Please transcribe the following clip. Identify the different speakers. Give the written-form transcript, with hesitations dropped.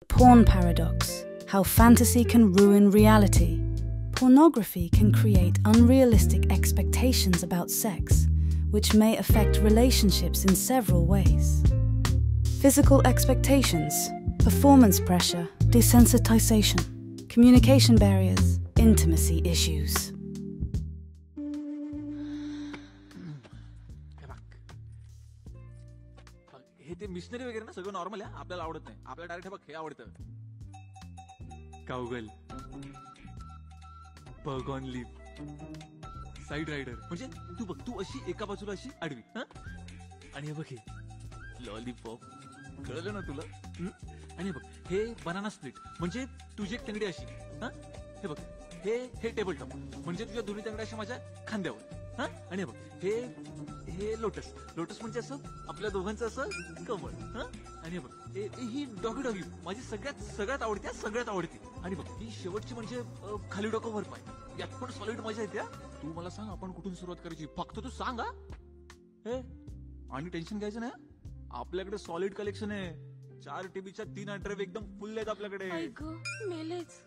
Speaker 1: Porn paradox: how fantasy can ruin reality. Pornography can create unrealistic expectations about sex, which may affect relationships in several ways. Physical expectations, performance pressure, desensitization, communication barriers, intimacy issues.
Speaker 2: हे ते missionary वगैरे ना सगळं normal आहे, आपल्याला आवडत नाही. आपल्याला डायरेक्ट बघ हे आवडतं. Cowgirl, bug on lip, side rider. म्हणजे तू बघ, तू अशी एका बाजूला अशी आडवी, हा, आणि हे बघ हे लॉलीपॉप. कळलं ना तुला? आणि हे बघ हे बनाना स्प्लिट, म्हणजे तुझी एक तंगडी अशी, हा, हे बघ हे हे टेबल टॉप, म्हणजे तुझ्या दोन्ही तंगड्या अशा माझ्या खांद्यावर, हा. आणि हे बघ हे हे लोटस, लोटस म्हणजे असं आपल्या दोघांचं असं कमळ, हा. आणि हे बघ ही डॉगी डॉगी माझी सगळ्यात आवडते, सगळ्यात आवडते. आणि बघ ही शेवटची म्हणजे खाली डोकं वर पाय, यात पण सॉलिड मजा येते. तू मला सांग आपण कुठून सुरुवात करायची, फक्त तू सांग. हे आणि टेन्शन घ्यायचं ना, आपल्याकडे सॉलिड कलेक्शन आहे. 4 TBच्या 3 ड्राइव्ह एकदम फुल आहेत आपल्याकडे.
Speaker 3: मेलेच.